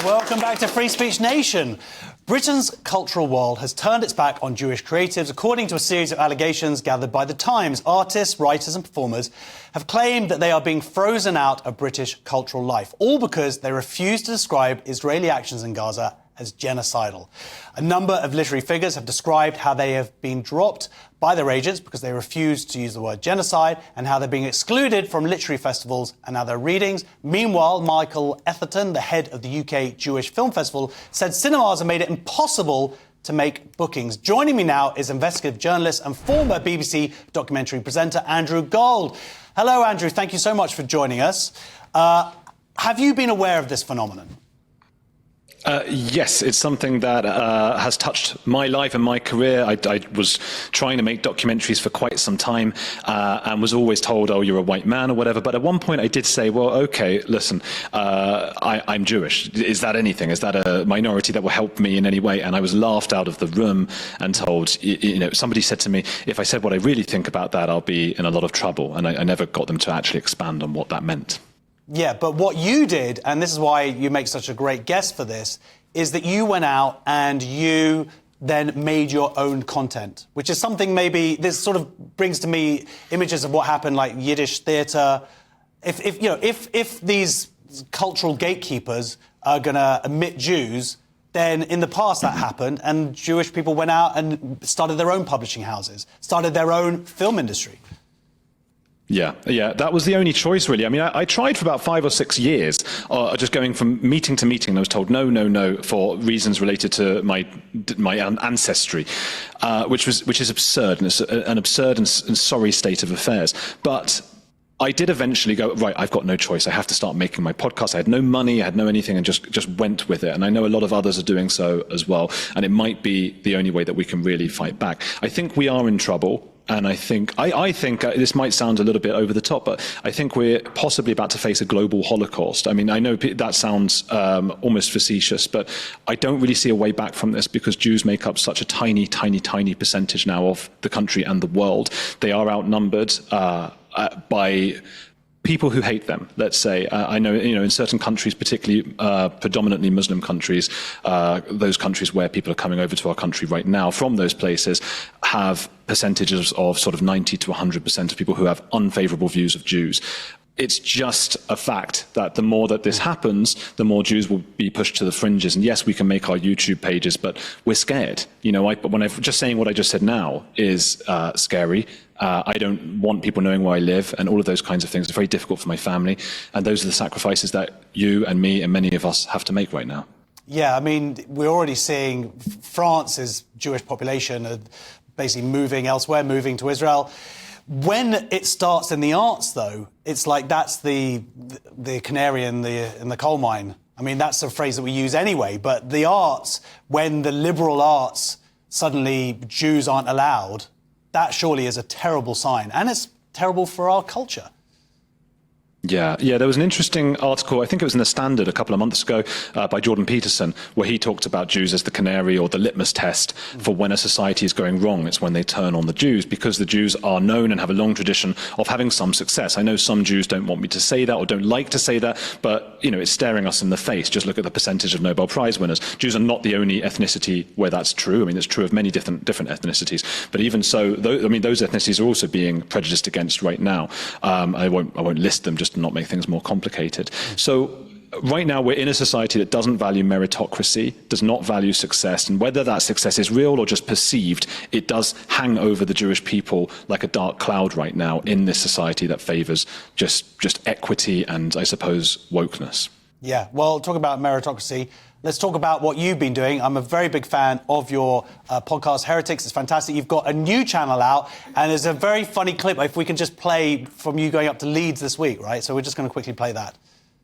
Welcome back to Free Speech Nation. Britain's cultural world has turned its back on Jewish creatives. According to a series of allegations gathered by The Times, artists, writers and performers have claimed that they are being frozen out of British cultural life, all because they refuse to describe Israeli actions in Gaza as genocidal. A number of literary figures have described how they have been dropped by their agents because they refuse to use the word genocide, and how they're being excluded from literary festivals and other readings. Meanwhile, Michael Etherton, the head of the UK Jewish Film Festival, said cinemas have made it impossible to make bookings. Joining me now is investigative journalist and former BBC documentary presenter Andrew Gold. Hello, Andrew. Thank you so much for joining us. Have you been aware of this phenomenon? Yes, it's something that has touched my life and my career. I was trying to make documentaries for quite some time and was always told, oh, you're a white man or whatever. But at one point I did say, well, OK, listen, I'm Jewish. Is that anything? Is that a minority that will help me in any way? And I was laughed out of the room and told, you know, somebody said to me, if I said what I really think about that, I'll be in a lot of trouble. And I never got them to actually expand on what that meant. Yeah, but what you did, and this is why you make such a great guest for this, is that you went out and you then made your own content, which is something maybe this sort of brings to me images of what happened like Yiddish theatre. If these cultural gatekeepers are going to omit Jews, then in the past that happened, and Jewish people went out and started their own publishing houses, started their own film industry. Yeah, that was the only choice, really. I mean, I tried for about 5 or 6 years, just going from meeting to meeting, and I was told no, for reasons related to my ancestry, which is absurd, and it's an absurd and sorry state of affairs. But I did eventually go, right, I've got no choice. I have to start making my podcast. I had no money, I had no anything, and just went with it. And I know a lot of others are doing so as well. And it might be the only way that we can really fight back. I think we are in trouble. And I think this might sound a little bit over the top, but I think we're possibly about to face a global Holocaust. I mean, I know that sounds almost facetious, but I don't really see a way back from this because Jews make up such a tiny percentage now of the country and the world. They are outnumbered by people who hate them, let's say. I know, in certain countries, particularly predominantly Muslim countries, those countries where people are coming over to our country right now from those places have percentages of sort of 90 to 100% of people who have unfavorable views of Jews. It's just a fact that the more that this happens, the more Jews will be pushed to the fringes. And yes, we can make our YouTube pages, but we're scared. When I'm just saying what I just said now is scary. I don't want people knowing where I live and all of those kinds of things. It's very difficult for my family. And those are the sacrifices that you and me and many of us have to make right now. Yeah, I mean, we're already seeing France's Jewish population basically moving elsewhere, moving to Israel. When it starts in the arts, though, it's like that's the canary in the coal mine. I mean, that's a phrase that we use anyway. But the arts, when the liberal arts, suddenly Jews aren't allowed, that surely is a terrible sign. And it's terrible for our culture. Yeah, there was an interesting article, I think it was in the Standard a couple of months ago, by Jordan Peterson, where he talked about Jews as the canary or the litmus test for when a society is going wrong. It's when they turn on the Jews, because the Jews are known and have a long tradition of having some success. I know some Jews don't want me to say that or don't like to say that, but, it's staring us in the face. Just look at the percentage of Nobel Prize winners. Jews are not the only ethnicity where that's true. I mean, it's true of many different ethnicities. But even so, those ethnicities are also being prejudiced against right now. I won't list them just to not make things more complicated. So right now we're in a society that doesn't value meritocracy, does not value success, and whether that success is real or just perceived, it does hang over the Jewish people like a dark cloud right now in this society that favours just equity and, I suppose, wokeness. Yeah, well, talk about meritocracy. Let's talk about what you've been doing. I'm a very big fan of your podcast, Heretics. It's fantastic. You've got a new channel out, and there's a very funny clip, if we can just play from you going up to Leeds this week, right? So we're just going to quickly play that.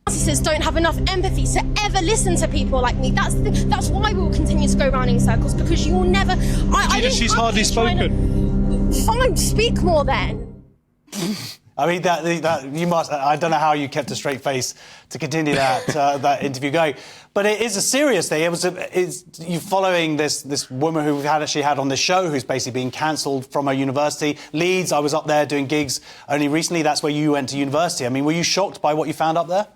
Narcissists don't have enough empathy to ever listen to people like me. That's why we'll continue to go round in circles, because you'll never... She's hardly spoken. Fine, speak more then. I mean, that you must... I don't know how you kept a straight face to continue that interview going. But it is a serious thing. You're following this woman who we've actually had on this show who's basically being cancelled from her university. Leeds, I was up there doing gigs only recently. That's where you went to university. I mean, were you shocked by what you found up there?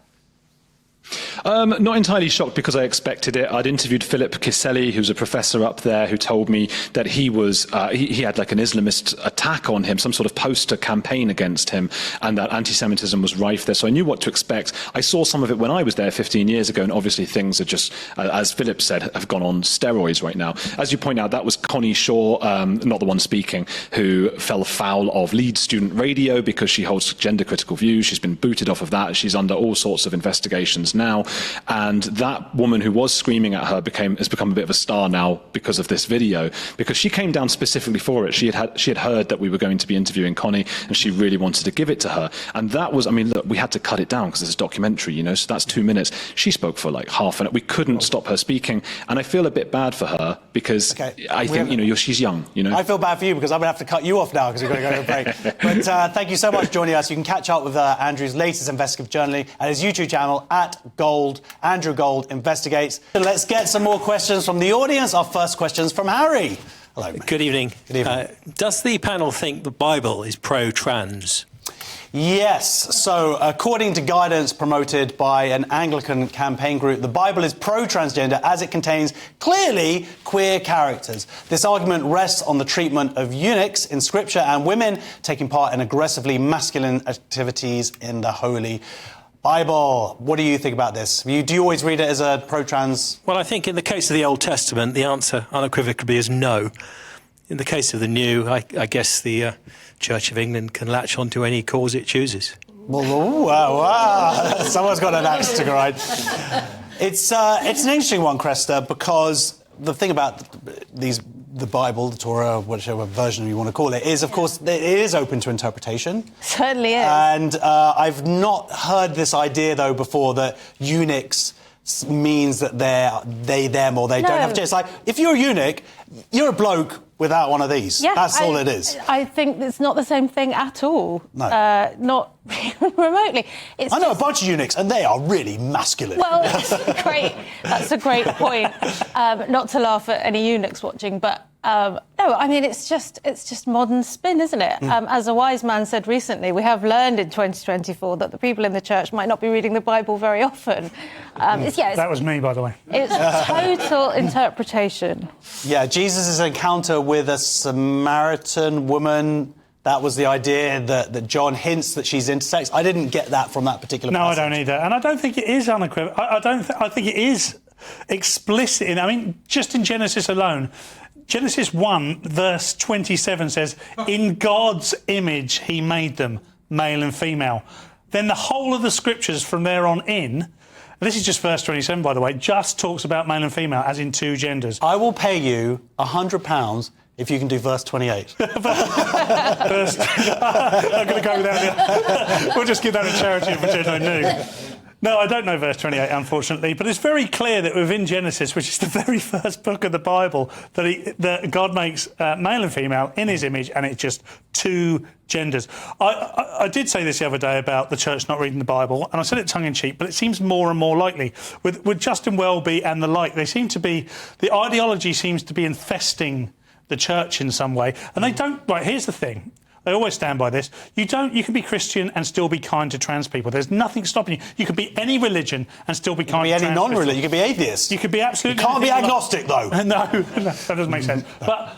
Not entirely shocked because I expected it. I'd interviewed Philip Kiseli, who's a professor up there, who told me that he was he had like an Islamist attack on him, some sort of poster campaign against him, and that anti-Semitism was rife there. So I knew what to expect. I saw some of it when I was there 15 years ago, and obviously things are just, as Philip said, have gone on steroids right now. As you point out, that was Connie Shaw, not the one speaking, who fell foul of Leeds Student Radio because she holds gender-critical views. She's been booted off of that. She's under all sorts of investigations now. And that woman who was screaming at her has become a bit of a star now because of this video, because she came down specifically for it. She had heard that we were going to be interviewing Connie, and she really wanted to give it to her. And that was, I mean, look, we had to cut it down because it's a documentary, you know, so that's 2 minutes. She spoke for like half an hour. We couldn't stop her speaking. And I feel a bit bad for her because I think, you know, she's young, you know. I feel bad for you because I'm going to have to cut you off now because we're going to go to a break. But thank you so much for joining us. You can catch up with Andrew's latest investigative journaling at his YouTube channel @Gold. Andrew Gold Investigates. Let's get some more questions from the audience. Our first question's from Harry. Hello, mate. Good evening. Good evening. Does the panel think the Bible is pro-trans? Yes. So, according to guidance promoted by an Anglican campaign group, the Bible is pro-transgender as it contains clearly queer characters. This argument rests on the treatment of eunuchs in Scripture and women taking part in aggressively masculine activities in the Holy Bible. What do you think about this? Do you always read it as a pro-trans? Well, I think in the case of the Old Testament, the answer unequivocally is no. In the case of the New, I guess the Church of England can latch onto any cause it chooses. Well, wow. Someone's got an axe to grind. It's an interesting one, Cresta, because the thing about the Bible, the Torah, whichever version you want to call it, is, of course, it is open to interpretation. Certainly is. And I've not heard this idea, though, before that eunuchs means that they, them, or they don't have to. It's like, if you're a eunuch, you're a bloke without one of these. Yeah, that's all it is. I think it's not the same thing at all. No. Not remotely. I know a bunch of eunuchs, and they are really masculine. Well, that's a great point. Not to laugh at any eunuchs watching, but no, I mean, it's just modern spin, isn't it? As a wise man said recently, we have learned in 2024 that the people in the church might not be reading the Bible very often. That was me, by the way. It's total interpretation. Yeah, Jesus' encounter with a Samaritan woman, that was the idea that John hints that she's intersex. I didn't get that from that particular passage. No, I don't either. And I don't think it is unequivocal. I think it is explicit. I mean, just in Genesis alone, Genesis 1, verse 27 says, in God's image he made them, male and female. Then the whole of the scriptures from there on in, this is just verse 27, by the way, just talks about male and female, as in two genders. I will pay you £100 if you can do verse 28. I'm going to go with that. We'll just give that a charity and pretend I knew. No, I don't know verse 28, unfortunately, but it's very clear that within Genesis, which is the very first book of the Bible, that God makes male and female in his image, and it's just two genders. I did say this the other day about the church not reading the Bible, and I said it tongue-in-cheek, but it seems more and more likely. With Justin Welby and the like, the ideology seems to be infesting the church in some way, and they don't. Right, here's the thing. They always stand by this. You can be Christian and still be kind to trans people. There's nothing stopping you. You can be any religion and still be kind to trans people. You can be any non-religion. You can be atheist. You could be absolutely... You can't be agnostic, though. No, that doesn't make sense. But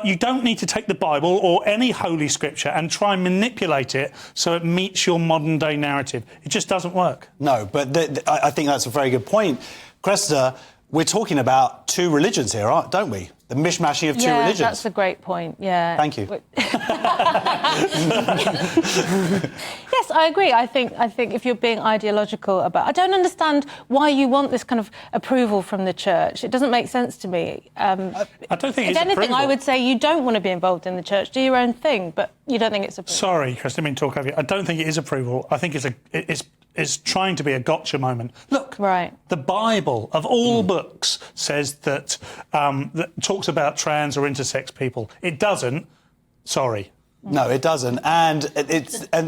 you don't need to take the Bible or any holy scripture and try and manipulate it so it meets your modern-day narrative. It just doesn't work. No, but I think that's a very good point. Cressida, we're talking about two religions here, don't we? The mishmashing of two religions. Yeah, that's a great point, yeah. Thank you. Yes, I agree. I think if you're being ideological about... I don't understand why you want this kind of approval from the church. It doesn't make sense to me. I don't think it's anything, approval. I would say you don't want to be involved in the church. Do your own thing, but you don't think it's approval. Sorry, Chris, I didn't mean to talk over you. I don't think it is approval. I think it's trying to be a gotcha moment. Look, the Bible, of all books, says that talks about trans or intersex people. It doesn't. Sorry. No, it doesn't. And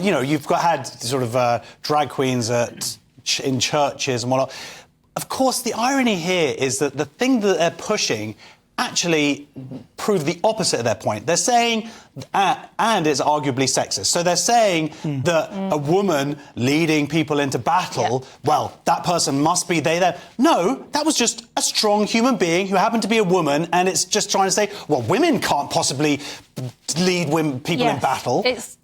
you know, you've had sort of drag queens in churches and whatnot. Of course, the irony here is that the thing that they're pushing actually prove the opposite of their point. They're saying, and it's arguably sexist, so they're saying that a woman leading people into battle, well, that person must be they there. No, that was just a strong human being who happened to be a woman, and it's just trying to say, well, women can't possibly lead people in battle.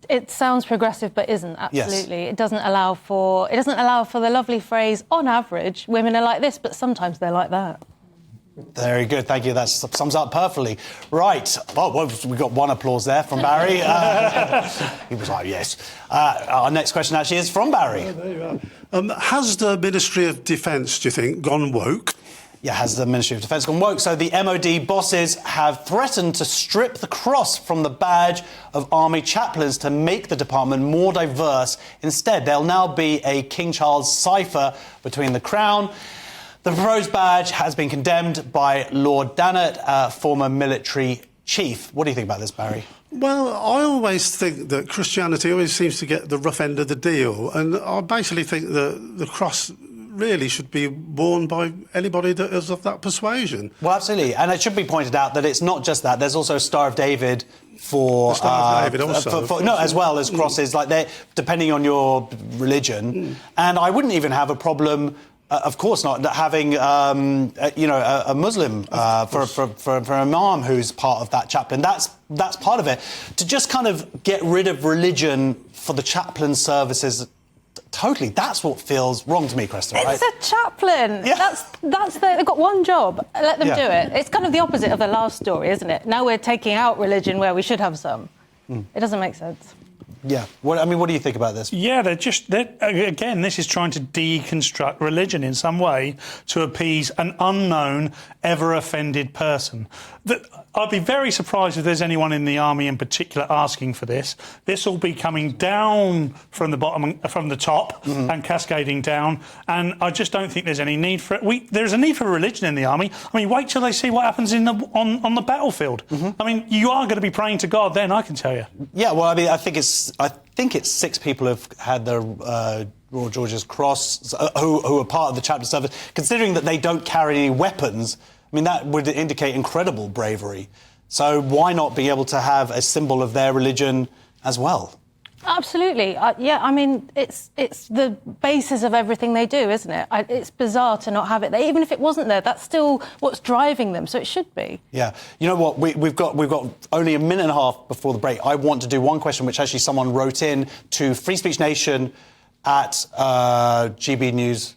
It sounds progressive, but isn't, absolutely. Yes. It doesn't allow for the lovely phrase, on average, women are like this, but sometimes they're like that. Very good, thank you. That sums up perfectly. Right. Well, we got one applause there from Barry. He was like, yes. Our next question actually is from Barry. Oh, there you are. Has the Ministry of Defence, do you think, gone woke? Yeah, has the Ministry of Defence gone woke? So the MOD bosses have threatened to strip the cross from the badge of army chaplains to make the department more diverse. Instead, there'll now be a King Charles cipher between the Crown. The proposed badge has been condemned by Lord Dannatt, former military chief. What do you think about this, Barry? Well, I always think that Christianity always seems to get the rough end of the deal, and I basically think that the cross really should be worn by anybody that is of that persuasion. Well, absolutely. And it should be pointed out that it's not just that. There's also a Star of David for... The Star of David also. No, as well as crosses, like they're depending on your religion. And I wouldn't even have a problem... of course not, having, a Muslim for an imam who's part of that chaplain. That's part of it. To just kind of get rid of religion for the chaplain services, totally, that's what feels wrong to me, Cresta, right? It's a chaplain. Yeah. They've got one job. Let them do it. It's kind of the opposite of the last story, isn't it? Now we're taking out religion where we should have some. It doesn't make sense. Yeah. What do you think about this? Yeah, again, this is trying to deconstruct religion in some way to appease an unknown, ever-offended person. I'd be very surprised if there's anyone in the army in particular asking for this. This will be coming down from the bottom, from the top, and cascading down. And I just don't think there's any need for it. There's a need for religion in the army. I mean, wait till they see what happens on the battlefield. I mean, you are going to be praying to God then, I can tell you. Yeah, well, I mean, I think it's 6 people have had the Royal George's Cross who are part of the chaplain service. Considering that they don't carry any weapons, I mean, that would indicate incredible bravery. So why not be able to have a symbol of their religion as well? Absolutely. Yeah, I mean, it's the basis of everything they do, isn't it? It's bizarre to not have it there. Even if it wasn't there, that's still what's driving them, so it should be. Yeah. You know what? We've got only a minute and a half before the break. I want to do one question, which actually someone wrote in to Free Speech Nation at GBNews.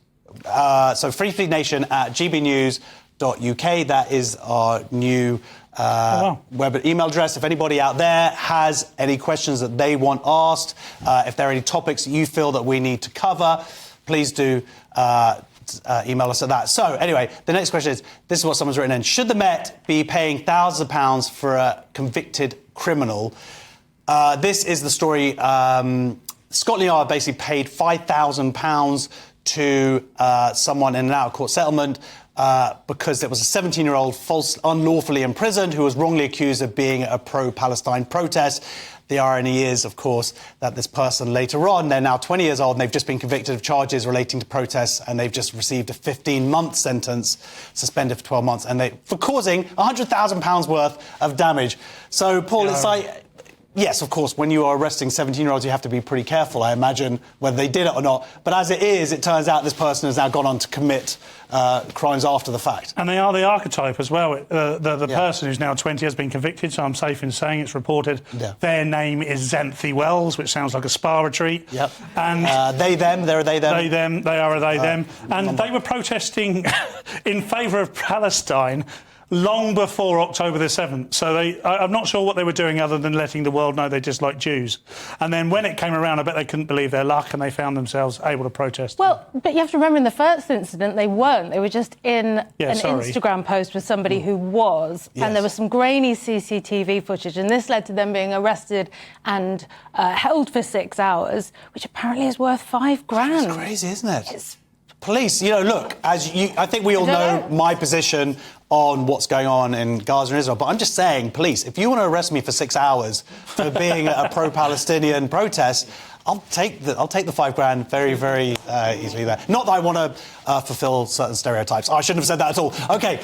So Free Speech Nation at GBNews.uk. That is our new web email address. If anybody out there has any questions that they want asked, if there are any topics that you feel that we need to cover, please do email us at that. So anyway, the next question is, this is what someone's written in. Should the Met be paying thousands of pounds for a convicted criminal? This is the story. Scotland Yard basically paid £5,000 to someone in an out-of-court settlement because there was a 17-year-old unlawfully imprisoned who was wrongly accused of being at a pro-Palestine protest. The irony is, of course, that this person later on, they're now 20 years old and they've just been convicted of charges relating to protests, and they've just received a 15-month sentence, suspended for 12 months, and for causing £100,000 worth of damage. So, Paul, it's like... Yes, of course, when you are arresting 17-year-olds, you have to be pretty careful, I imagine, whether they did it or not. But as it is, it turns out this person has now gone on to commit crimes after the fact. And they are the archetype as well. The person who's now 20 has been convicted, so I'm safe in saying it's reported. Yeah. Their name is Xanthi Wells, which sounds like a spa retreat. Yep. And they, them, they're a they, them. They, them, they are a they, them. And they were protesting in favour of Palestine long before October the 7th. So I'm not sure what they were doing other than letting the world know they dislike Jews. And then when it came around, I bet they couldn't believe their luck and they found themselves able to protest. Well, but you have to remember in the first incident, they weren't. They were just in an Instagram post with somebody who was. Yes. And there was some grainy CCTV footage, and this led to them being arrested and held for 6 hours, which apparently is worth $5,000. It's crazy, isn't it? Police, look, I think we all know my position on what's going on in Gaza and Israel, but I'm just saying, police, if you want to arrest me for 6 hours for being at a pro-Palestinian protest, I'll take the $5,000 very, very easily there. Not that I want to fulfil certain stereotypes. I shouldn't have said that at all. OK,